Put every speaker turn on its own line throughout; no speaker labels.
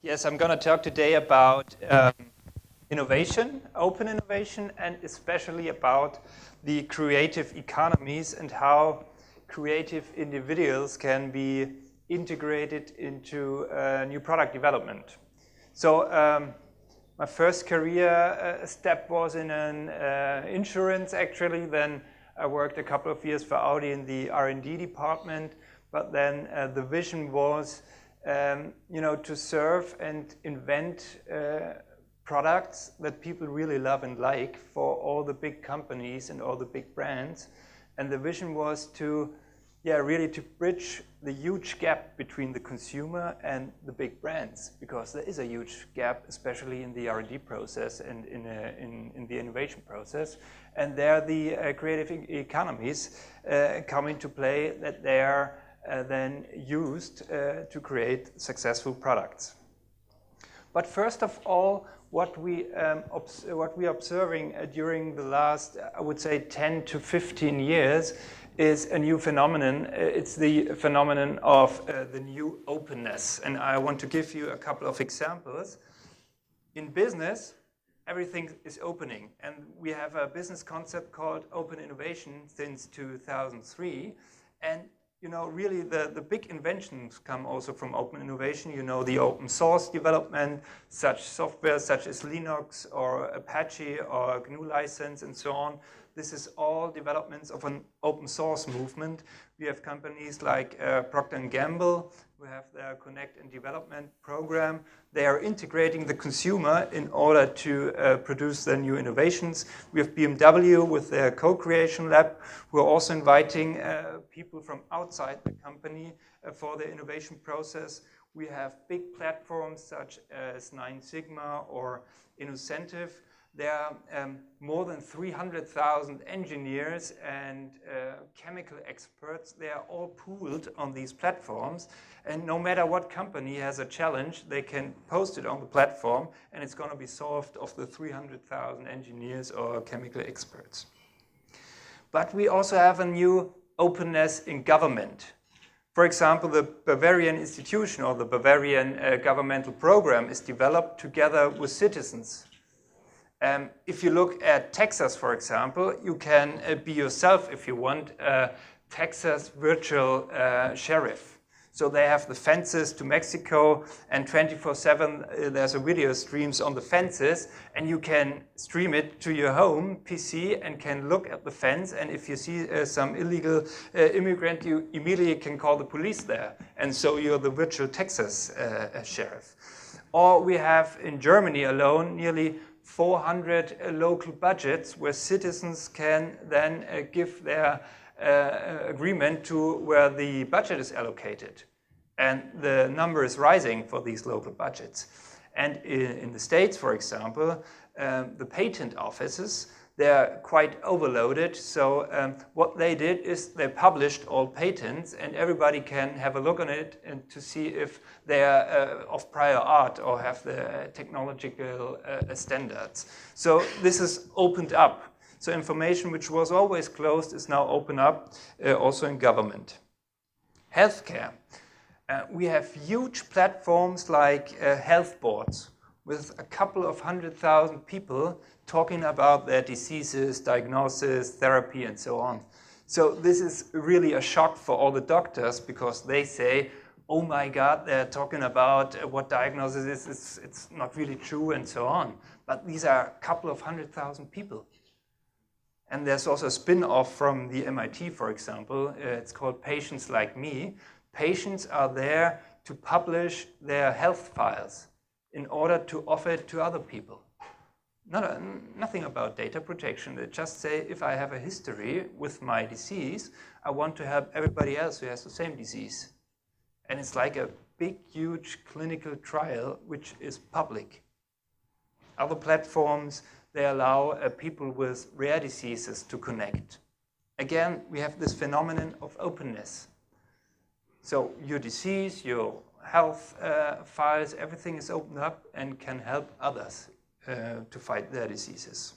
Yes, I'm going to talk today about innovation, open innovation, and especially about the creative economies and how creative individuals can be integrated into new product development. So my first career step was in an insurance, actually. Then I worked a couple of years for Audi in the R&D department, but then the vision was to serve and invent products that people really love and like for all the big companies and all the big brands. And the vision was to, really to bridge the huge gap between the consumer and the big brands, because there is a huge gap, especially in the R&D process and in the innovation process. And there the creative economies come into play, that they are then used to create successful products. But first of all, what we are observing during the last, I would say, 10 to 15 years is a new phenomenon. It's the phenomenon of the new openness. And I want to give you a couple of examples. In business, everything is opening. And we have a business concept called open innovation since 2003. And really the big inventions come also from open innovation. The open source development, such software such as Linux or Apache or GNU license and so on. This is all developments of an open source movement. We have companies like Procter & Gamble, who have their Connect and Development program. They are integrating the consumer in order to produce their new innovations. We have BMW with their co-creation lab, who are also inviting people from outside the company for the innovation process. We have big platforms such as 9 Sigma or Innocentive. There are more than 300,000 engineers and chemical experts. They are all pooled on these platforms. And no matter what company has a challenge, they can post it on the platform, and it's going to be solved of the 300,000 engineers or chemical experts. But we also have a new openness in government. For example, the Bavarian institution or the Bavarian governmental program is developed together with citizens. If you look at Texas, for example, you can be yourself, if you want, a Texas virtual sheriff. So they have the fences to Mexico, and 24/7 there's a video streams on the fences, and you can stream it to your home PC and can look at the fence. And if you see some illegal immigrant, you immediately can call the police there. And so you're the virtual Texas sheriff. Or we have in Germany alone nearly 400 local budgets where citizens can then give their agreement to where the budget is allocated. And the number is rising for these local budgets. And in the States, for example, the patent offices, they're quite overloaded. So what they did is they published all patents, and everybody can have a look on it and to see if they are of prior art or have the technological standards. So this is opened up. So information which was always closed is now open up, also in government. Healthcare. We have huge platforms like health boards with a couple of 100,000 people talking about their diseases, diagnosis, therapy, and so on. So this is really a shock for all the doctors, because they say, oh my God, they're talking about what diagnosis is, it's not really true, and so on. But these are a couple of 100,000 people. And there's also a spin-off from the MIT, for example. It's called Patients Like Me. Patients are there to publish their health files in order to offer it to other people. Nothing about data protection. They just say, if I have a history with my disease, I want to help everybody else who has the same disease. And it's like a big, huge clinical trial, which is public. Other platforms, they allow people with rare diseases to connect. Again, we have this phenomenon of openness. So your disease, your health files, everything is opened up and can help others to fight their diseases.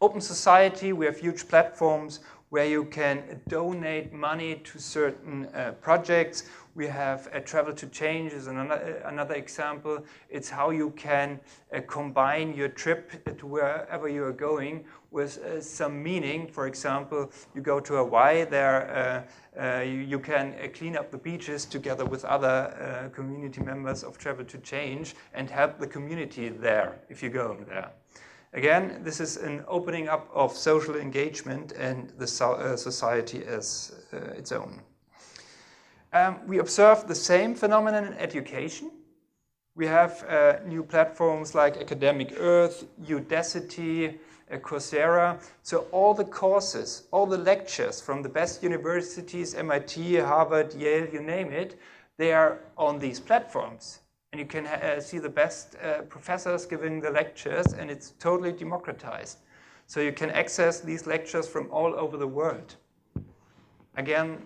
Open society, we have huge platforms where you can donate money to certain projects. We have travel to change is another example. It's how you can combine your trip to wherever you are going with some meaning. For example, you go to Hawaii, there you can clean up the beaches together with other community members of Travel to Change and help the community there if you're going there. Again, this is an opening up of social engagement and the society as its own. We observe the same phenomenon in education. We have new platforms like Academic Earth, Udacity, Coursera. So all the courses, all the lectures from the best universities, MIT, Harvard, Yale, you name it, they are on these platforms. And you can see the best professors giving the lectures, and it's totally democratized. So you can access these lectures from all over the world. Again,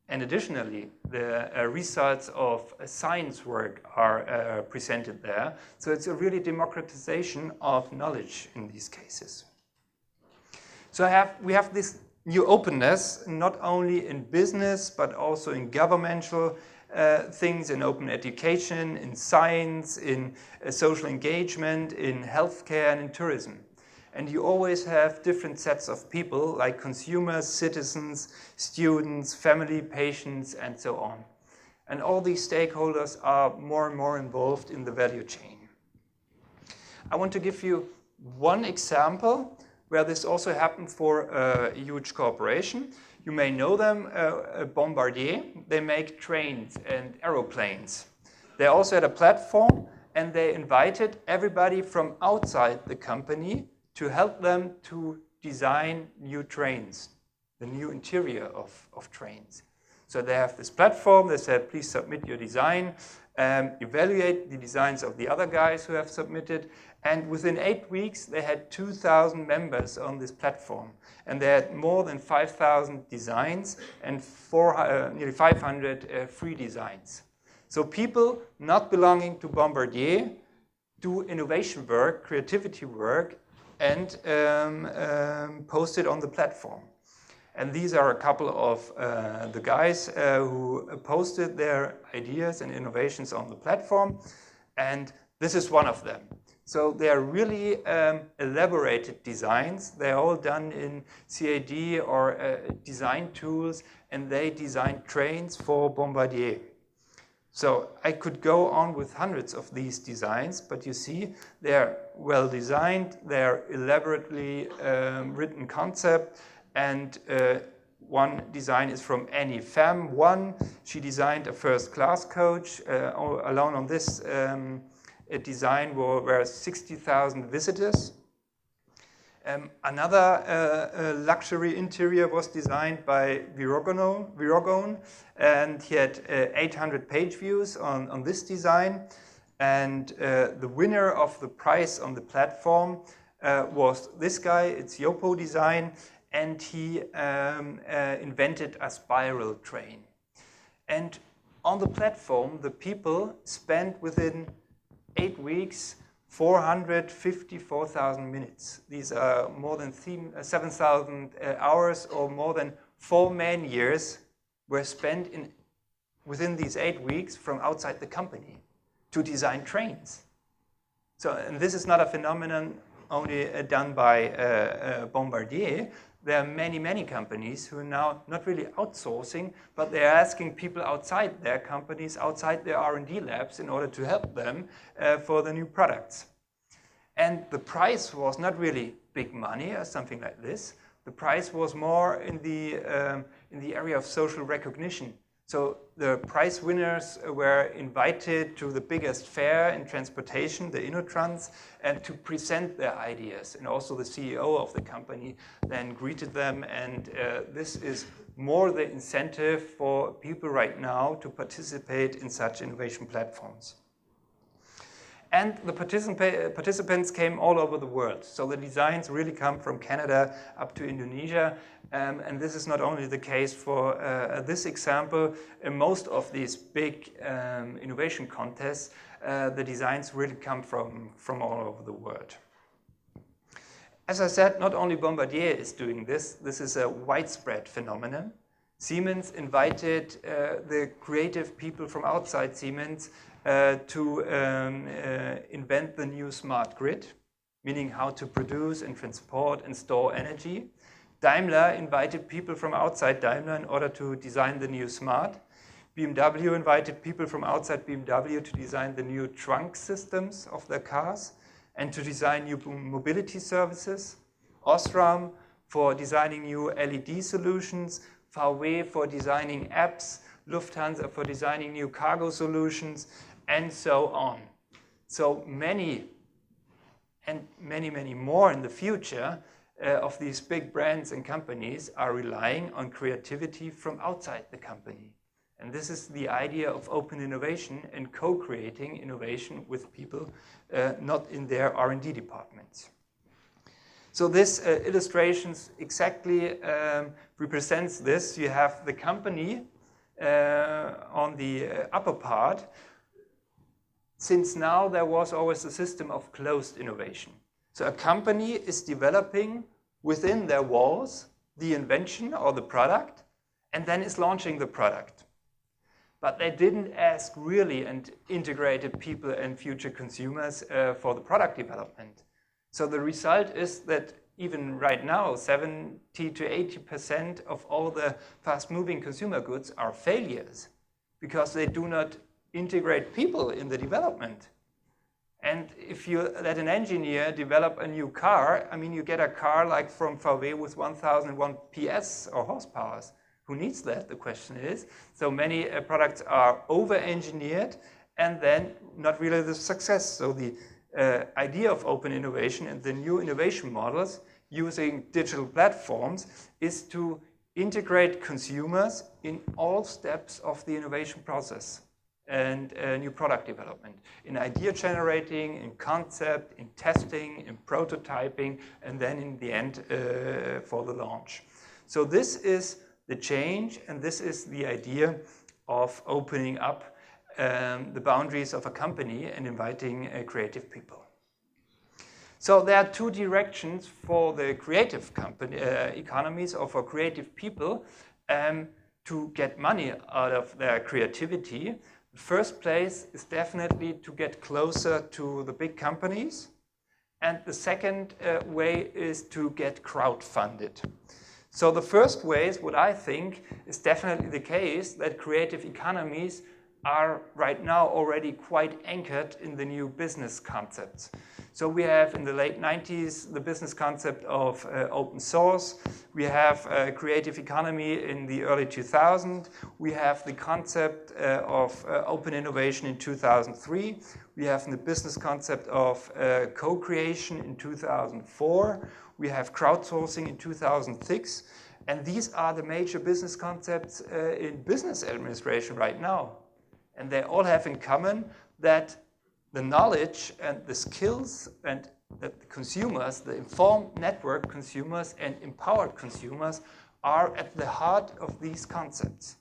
and additionally, the results of science work are presented there. So it's a really democratization of knowledge in these cases. So we have this new openness, not only in business, but also in governmental things, in open education, in science, in social engagement, in healthcare, and in tourism. And you always have different sets of people, like consumers, citizens, students, family, patients, and so on. And all these stakeholders are more and more involved in the value chain. I want to give you one example where this also happened for a huge corporation. You may know them, Bombardier. They make trains and aeroplanes. They also had a platform, and they invited everybody from outside the company to help them to design new trains, the new interior of trains. So they have this platform. They said, please submit your design, evaluate the designs of the other guys who have submitted. And within 8 weeks, they had 2,000 members on this platform. And they had more than 5,000 designs and nearly 500 free designs. So people not belonging to Bombardier do innovation work, creativity work, and post it on the platform. And these are a couple of the guys who posted their ideas and innovations on the platform. And this is one of them. So they are really elaborated designs. They're all done in CAD or design tools, and they designed trains for Bombardier. So I could go on with hundreds of these designs, but you see they're well designed, they're elaborately written concept, and one design is from Annie Pham. She designed a first-class coach. Alone on this design were 60,000 visitors. Another luxury interior was designed by Virogone, and he had 800 page views on this design. And the winner of the prize on the platform was this guy. It's Yopo Design, and he invented a spiral train. And on the platform, the people spent within 8 weeks 454,000 minutes. These are more than 7,000 hours, or more than 4 man-years were spent within these 8 weeks from outside the company to design trains. So, and this is not a phenomenon only done by Bombardier. There are many, many companies who are now not really outsourcing, but they're asking people outside their companies, outside their R&D labs, in order to help them for the new products. And the price was not really big money or something like this. The price was more in the area of social recognition. So the prize winners were invited to the biggest fair in transportation, the InnoTrans, and to present their ideas. And also the CEO of the company then greeted them. And this is more the incentive for people right now to participate in such innovation platforms. And the participants came all over the world. So the designs really come from Canada up to Indonesia. And this is not only the case for this example. In most of these big innovation contests, the designs really come from all over the world. As I said, not only Bombardier is doing this. This is a widespread phenomenon. Siemens invited the creative people from outside Siemens to invent the new smart grid, meaning how to produce and transport and store energy. Daimler invited people from outside Daimler in order to design the new smart. BMW invited people from outside BMW to design the new trunk systems of their cars and to design new mobility services. Osram for designing new LED solutions, HYVE for designing apps, Lufthansa for designing new cargo solutions, and so on. So many and many more in the future of these big brands and companies are relying on creativity from outside the company. And this is the idea of open innovation and co-creating innovation with people not in their R&D departments. So this illustrations exactly represents this. You have the company on the upper part. Since now there was always a system of closed innovation. So a company is developing within their walls the invention or the product and then is launching the product. But they didn't ask really and integrated people and future consumers for the product development. So the result is that even right now, 70 to 80% of all the fast-moving consumer goods are failures because they do not integrate people in the development. And if you let an engineer develop a new car, I mean, you get a car like from VW with 1001 PS or horsepower. Who needs that? The question is. So many products are over-engineered and then not really the success. So the idea of open innovation and the new innovation models using digital platforms is to integrate consumers in all steps of the innovation process and new product development, in idea generating, in concept, in testing, in prototyping, and then in the end for the launch. So this is the change, and this is the idea of opening up the boundaries of a company and inviting creative people. So there are two directions for the creative economies or for creative people to get money out of their creativity. The first place is definitely to get closer to the big companies. And the second way is to get crowdfunded. So the first way is what I think is definitely the case, that creative economies are right now already quite anchored in the new business concepts. So we have in the late 90s the business concept of open source. We have creative economy in the early 2000s. We have the concept of open innovation in 2003. We have the business concept of co-creation in 2004. We have crowdsourcing in 2006. And these are the major business concepts in business administration right now. And they all have in common that the knowledge and the skills and that the consumers, the informed network consumers and empowered consumers are at the heart of these concepts.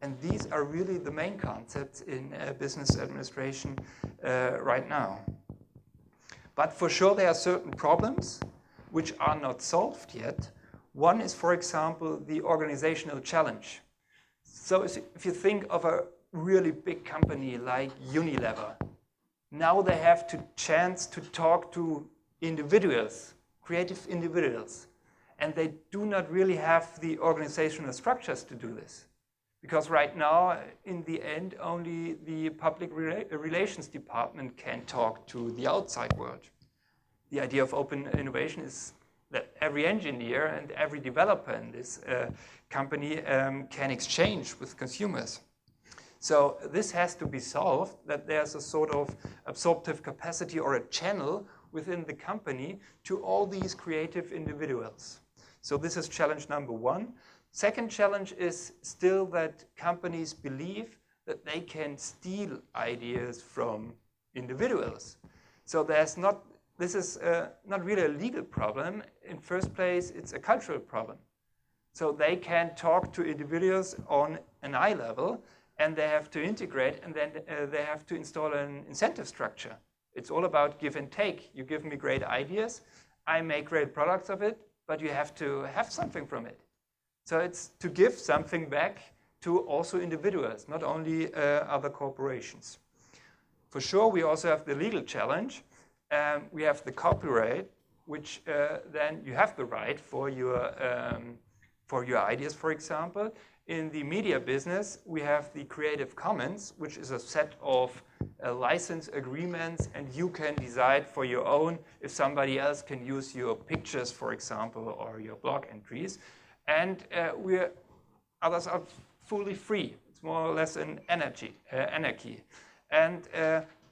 And these are really the main concepts in business administration right now. But for sure there are certain problems which are not solved yet. One is, for example, the organizational challenge. So if you think of a really big company like Unilever, now they have the chance to talk to individuals, creative individuals, and they do not really have the organizational structures to do this. Because right now, in the end, only the public relations department can talk to the outside world. The idea of open innovation is that every engineer and every developer in this company can exchange with consumers. So this has to be solved, that there's a sort of absorptive capacity or a channel within the company to all these creative individuals. So this is challenge number one. Second challenge is still that companies believe that they can steal ideas from individuals. So this is not really a legal problem. In first place, it's a cultural problem. So they can talk to individuals on an eye level, and they have to integrate, and then they have to install an incentive structure. It's all about give and take. You give me great ideas, I make great products of it, but you have to have something from it. So it's to give something back to also individuals, not only other corporations. For sure, we also have the legal challenge. We have the copyright, which then you have the right for your ideas, for example. In the media business, we have the Creative Commons, which is a set of license agreements, and you can decide for your own if somebody else can use your pictures, for example, or your blog entries. And others are fully free. It's more or less an anarchy. And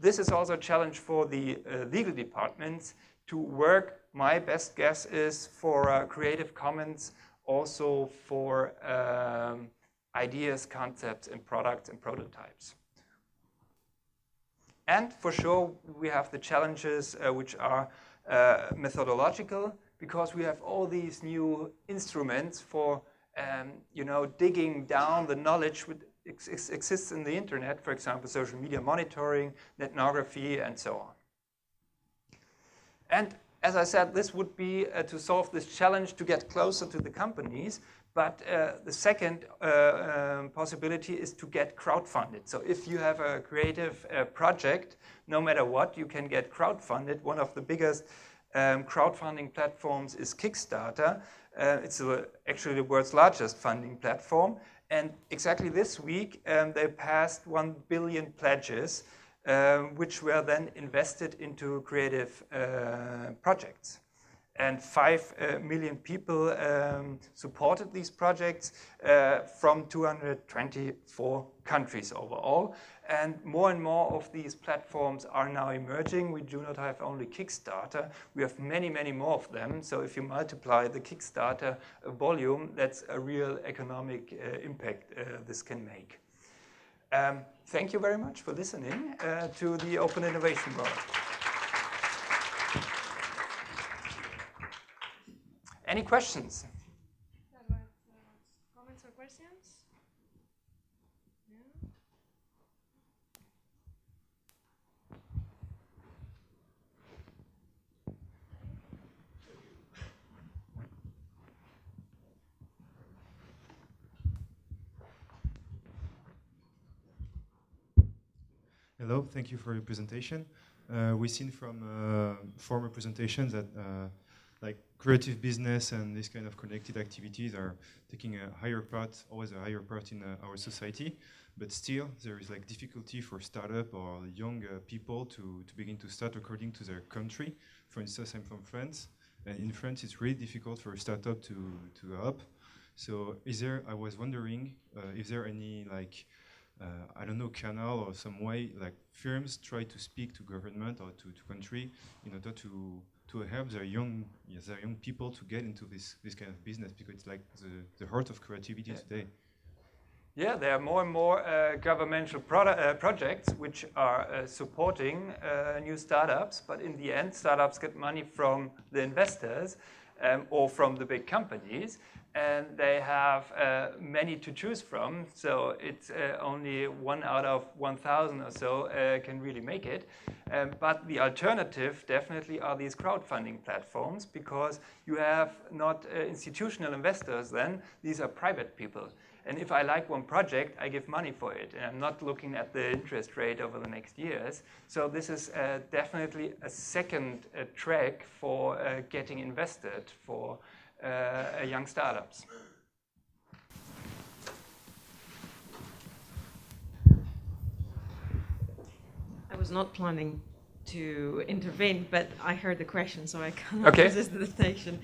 this is also a challenge for the legal departments to work. My best guess is for Creative Commons, also for ideas, concepts, and products and prototypes. And for sure, we have the challenges which are methodological, because we have all these new instruments for digging down the knowledge which exists in the internet, for example, social media monitoring, ethnography, and so on. And as I said, this would be to solve this challenge to get closer to the companies. But the second possibility is to get crowdfunded. So if you have a creative project, no matter what, you can get crowdfunded. One of the biggest crowdfunding platforms is Kickstarter. It's actually the world's largest funding platform. And exactly this week, they passed 1 billion pledges, which were then invested into creative projects. And 5 million people supported these projects from 224 countries overall. And more of these platforms are now emerging. We do not have only Kickstarter. We have many more of them. So if you multiply the Kickstarter volume, that's a real economic impact this can make. Thank you very much for listening to the Open Innovation World. Any questions?
Comments or questions? Yeah.
Hello, thank you for your presentation. We've seen from former presentations that like creative business and this kind of connected activities are taking always a higher part in our society, but still there is like difficulty for startup or young people to begin to start according to their country. For instance, I'm from France, and in France it's really difficult for a startup to go up. So I was wondering, is there any like, I don't know, canal or some way like firms try to speak to government or to country in order to help their young people to get into this kind of business, because it's like the heart of creativity today.
Yeah, there are more and more governmental projects which are supporting new startups, but in the end, startups get money from the investors or from the big companies, and they have many to choose from. So it's only 1 out of 1,000 or so can really make it. But the alternative definitely are these crowdfunding platforms, because you have not institutional investors then, these are private people. And if I like one project, I give money for it. And I'm not looking at the interest rate over the next years. So this is definitely a second track for getting invested for young startups.
I was not planning to intervene, but I heard the question, so I cannot resist the temptation.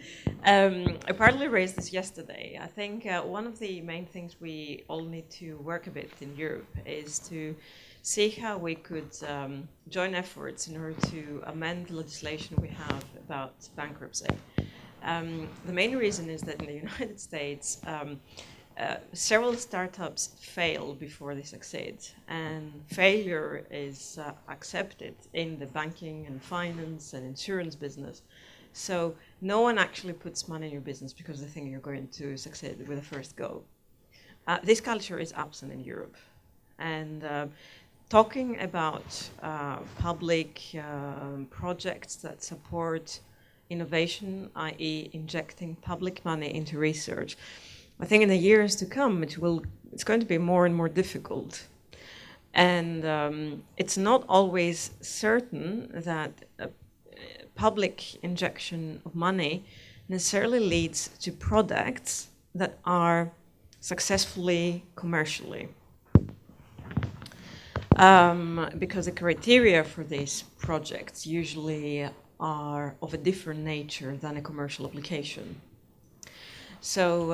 I partly raised this yesterday. I think one of the main things we all need to work a bit in Europe is to see how we could join efforts in order to amend the legislation we have about bankruptcy. The main reason is that in the United States, several startups fail before they succeed, and failure is accepted in the banking and finance and insurance business. So no one actually puts money in your business because they think you're going to succeed with the first go. This culture is absent in Europe. And talking about public projects that support innovation, i.e. injecting public money into research, I think in the years to come, it's going to be more and more difficult. And it's not always certain that a public injection of money necessarily leads to products that are successfully commercially. Because the criteria for these projects usually are of a different nature than a commercial application. So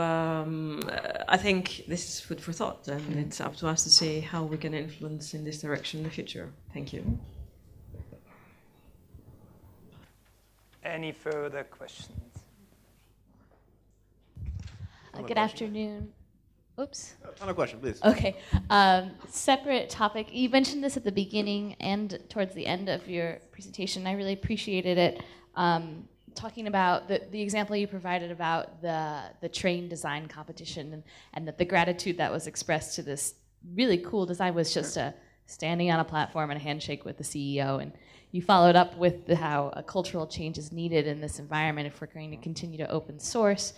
I think this is food for thought, and it's up to us to see how we can influence in this direction in the future. Thank you.
Any further questions?
Good afternoon. Oops.
Final question, please.
Okay. Separate topic. You mentioned this at the beginning and towards the end of your presentation. I really appreciated it. Talking about the example you provided about the train design competition and that the gratitude that was expressed to this really cool design was just standing on a platform and a handshake with the CEO. And you followed up with how a cultural change is needed in this environment if we're going to continue to open source.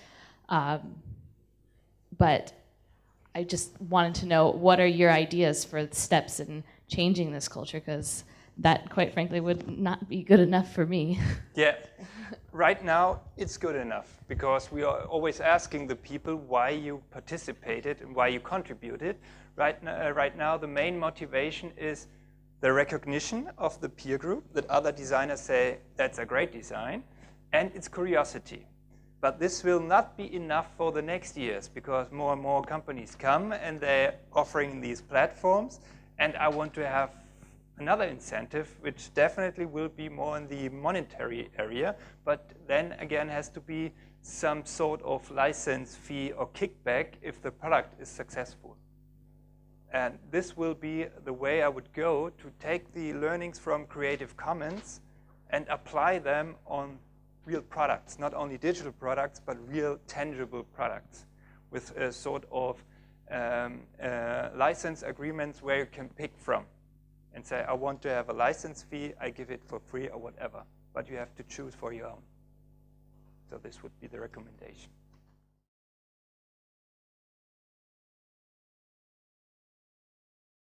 But I just wanted to know, what are your ideas for steps in changing this culture? Because that, quite frankly, would not be good enough for me.
Yeah, right now it's good enough because we are always asking the people why you participated and why you contributed. Right now the main motivation is the recognition of the peer group, that other designers say that's a great design, and it's curiosity. But this will not be enough for the next years because more and more companies come and they're offering these platforms, and I want to have another incentive, which definitely will be more in the monetary area, but then again has to be some sort of license fee or kickback if the product is successful. And this will be the way I would go to take the learnings from Creative Commons and apply them on real products, not only digital products, but real tangible products with a sort of license agreements where you can pick from and say, I want to have a license fee, I give it for free or whatever, but you have to choose for your own. So this would be the recommendation.